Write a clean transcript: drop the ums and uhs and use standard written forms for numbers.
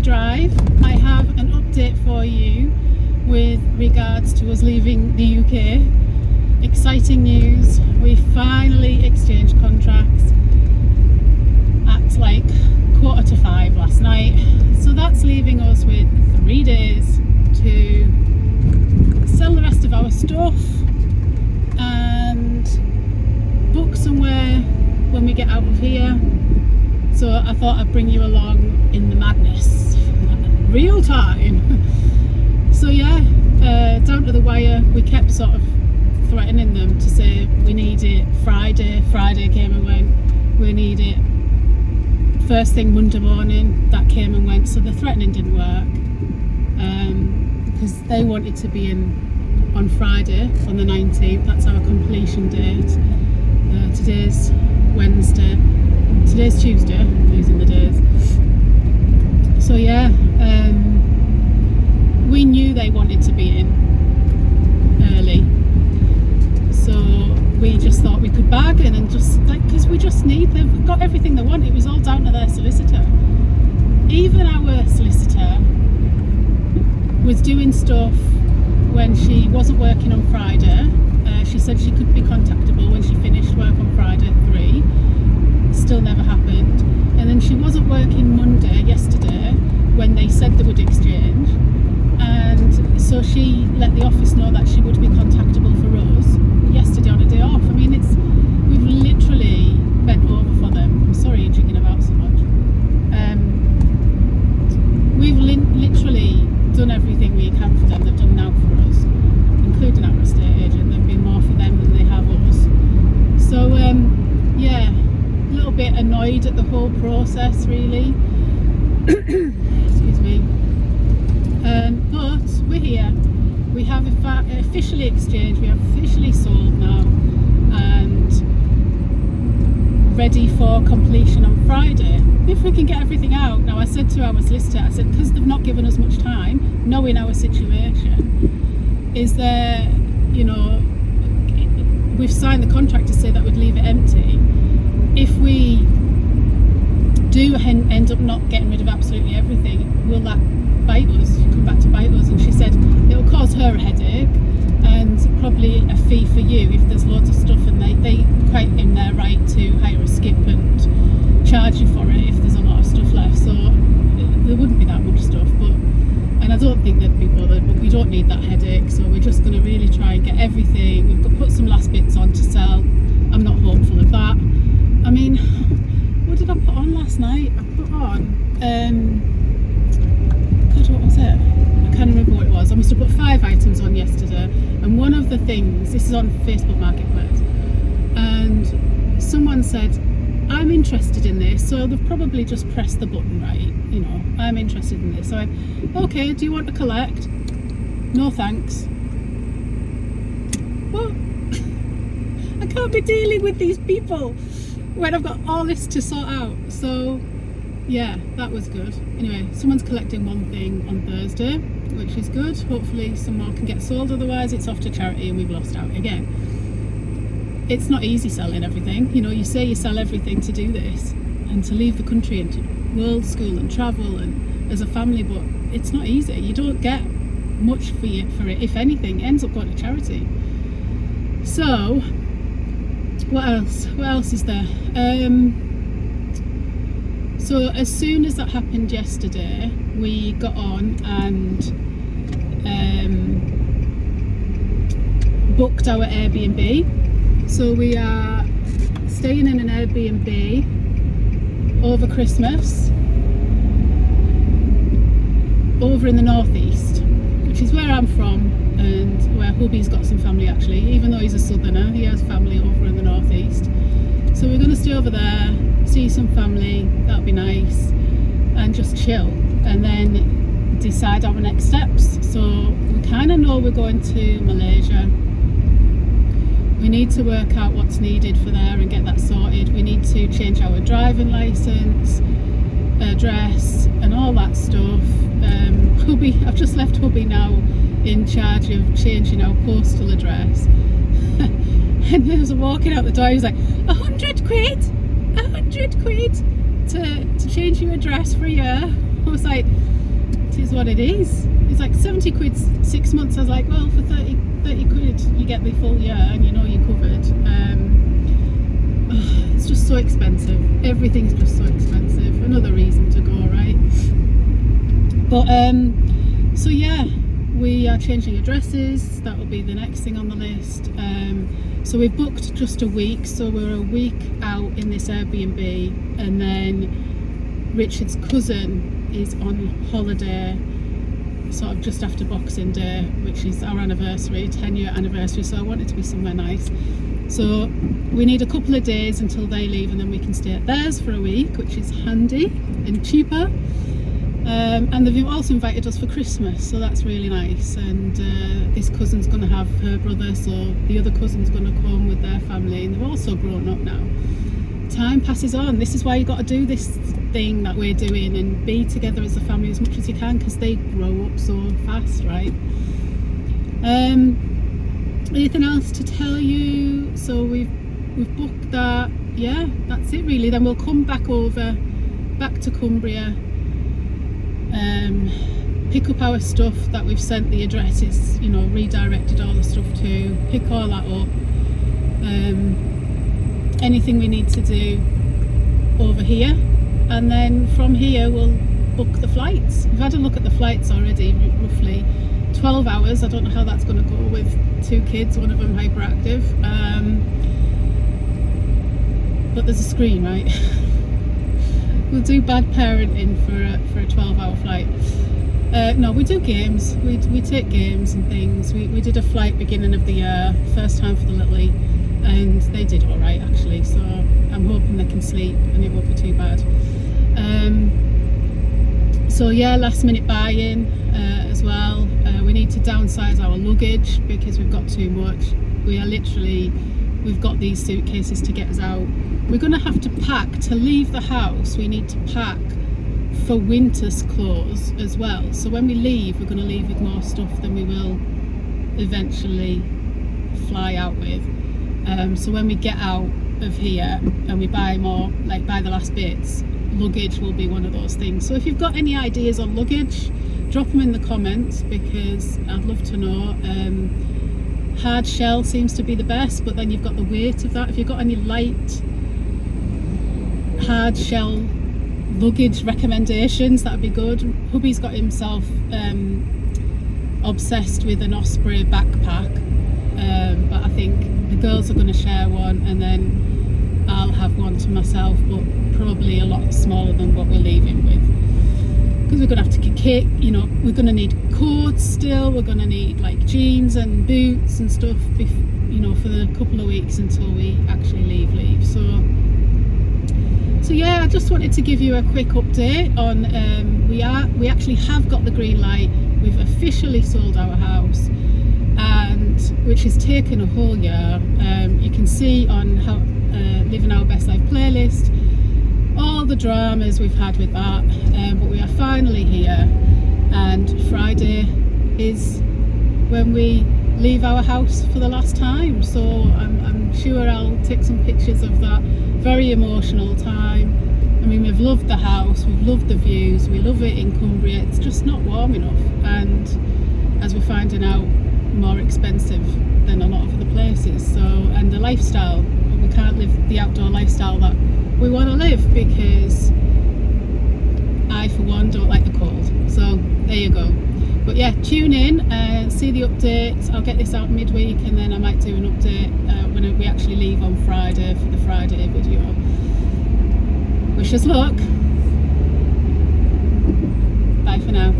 drive, I have an update for you with regards to us leaving the UK. Exciting news, we finally exchanged contracts at like 4:45 last night. So that's leaving us with 3 days to sell the rest of our stuff and book somewhere when we get out of here. So I thought I'd bring you along in the madness, real time. So yeah, down to the wire, we kept sort of threatening them to say we need it Friday. Friday came and went. We need it first thing Monday morning. That came and went. So the threatening didn't work because they wanted to be in on Friday on the 19th. That's our completion date. Today's Wednesday. Today's Tuesday. Losing the days. So yeah, we knew they wanted to be in early. So we just thought we could bargain and just like, because they've got everything they want. It was all down to their solicitor. Even our solicitor was doing stuff when she wasn't working on Friday. She said she could be contactable when she finished work on Friday at 3. Still never happened. And then she wasn't working Monday, yesterday, when they said they would exchange. And so she let the office know that she would be contactable for us yesterday on a day off. I mean, we've literally bent over for them. I'm sorry you're jigging about so much. We've literally done everything we can for them. They've done now for us, including our estate agent. They've been more for them than they have us. So yeah, a little bit annoyed at the whole process, really. Excuse me. But we're here. We have officially exchanged. We have officially sold now, and ready for completion on Friday if we can get everything out. Now I said to our solicitor, I said, because they've not given us much time, knowing our situation, is there, you know, we've signed the contract to say that we'd leave it empty. If we do end up not getting rid of absolutely everything, will that bite us, come back to bite us? And she said it'll cause her a headache and probably a fee for you if there's loads of stuff, and they quite in their right to hire a skip and charge you for it if there's a lot of stuff left. So there wouldn't be that much stuff, and I don't think they'd be bothered, but we don't need that headache. So we're just going to really try and get everything. We've got put some last bits on to sell. I'm not hopeful of that. I mean, what did I put on last night? I put on God, what was it? I can't remember what it was. I must have put 5 items on yesterday, and one of the things, this is on Facebook Marketplace, and someone said, I'm interested in this. So they've probably just pressed the button, right? You know, I'm interested in this. So okay, do you want to collect? No thanks. What? I can't be dealing with these people when I've got all this to sort out. So yeah, that was good. Anyway, someone's collecting one thing on Thursday, which is good. Hopefully some more can get sold, otherwise it's off to charity and we've lost out again. It's not easy selling everything. You know, you say you sell everything to do this and to leave the country and to world school and travel and as a family, but it's not easy. You don't get much for it. If anything, it ends up going to charity. So what else is there? So as soon as that happened yesterday, we got on and booked our Airbnb. So we are staying in an Airbnb over Christmas over in the northeast, which is where I'm from and where hubby's got some family actually. Even though he's a southerner, he has family over in the northeast. So we're going to stay over there, see some family, that'll be nice, and just chill and then decide our next steps. So we kind of know we're going to Malaysia. We need to work out what's needed for there and get that sorted. We need to change our driving licence, address and all that stuff. I've just left hubby now in charge of changing our postal address. And as I'm walking out the door, he was like, 100 quid to change your address for a year. I was like, is what it is. It's like 70 quid 6 months. I was like, well, for 30 quid you get the full year and you know you're covered. It's just so expensive. Everything's just so expensive. Another reason to go, right? But so yeah, we are changing addresses. That will be the next thing on the list. So we've booked just a week, so we're a week out in this Airbnb, and then Richard's cousin is on holiday sort of just after Boxing Day, which is our anniversary, 10-year anniversary, so I want it to be somewhere nice. So we need a couple of days until they leave, and then we can stay at theirs for a week, which is handy and cheaper. And they've also invited us for Christmas, so that's really nice. And this cousin's going to have her brother, so the other cousin's going to come with their family, and they're also grown up now. Time passes on. This is why you got to do this thing that we're doing and be together as a family as much as you can, because they grow up so fast, right? Anything else to tell you? So we've booked that. Yeah, that's it really. Then we'll come back to Cumbria, pick up our stuff that we've sent the addresses, you know, redirected all the stuff to, pick all that up. Anything we need to do over here, and then from here we'll book the flights. We've had a look at the flights already, roughly 12 hours. I don't know how that's going to go with 2 kids, one of them hyperactive, but there's a screen, right? We'll do bad parenting for a 12-hour flight. No, we do games. We take games and things. We did a flight beginning of the year, first time for the Lily, and they did all right actually. So I'm hoping they can sleep and it won't be too bad. So yeah, last minute buy-in as well. We need to downsize our luggage because we've got too much. We've got these suitcases to get us out. We're going to have to pack to leave the house. We need to pack for winter's clothes as well. So when we leave, we're going to leave with more stuff than we will eventually fly out with. So when we get out of here and we buy more, like buy the last bits, luggage will be one of those things. So if you've got any ideas on luggage, drop them in the comments because I'd love to know. Hard shell seems to be the best, but then you've got the weight of that. If you've got any light hard shell luggage recommendations, that'd be good. Hubby's got himself obsessed with an Osprey backpack, but I think the girls are going to share one, and then I'll have one to myself, but probably a lot smaller than what we're leaving with, because we're going to have to kick, you know, we're going to need coats still, we're going to need like jeans and boots and stuff, you know, for the couple of weeks until we actually leave. So yeah, I just wanted to give you a quick update on we actually have got the green light. We've officially sold our house, and which has taken a whole year. You can see on how Living Our Best Life playlist all the dramas we've had with that, but we are finally here, and Friday is when we leave our house for the last time. So I'm sure I'll take some pictures of that. Very emotional time. I mean, we've loved the house, we've loved the views, we love it in Cumbria. It's just not warm enough, and as we're finding out, more expensive than a lot of other places. So, and the lifestyle, we can't live the outdoor lifestyle that we want to live, because I for one don't like the cold. So there you go. But yeah, tune in and see the updates. I'll get this out midweek, and then I might do an update when we actually leave on Friday for the Friday video. Wish us luck. Bye for now.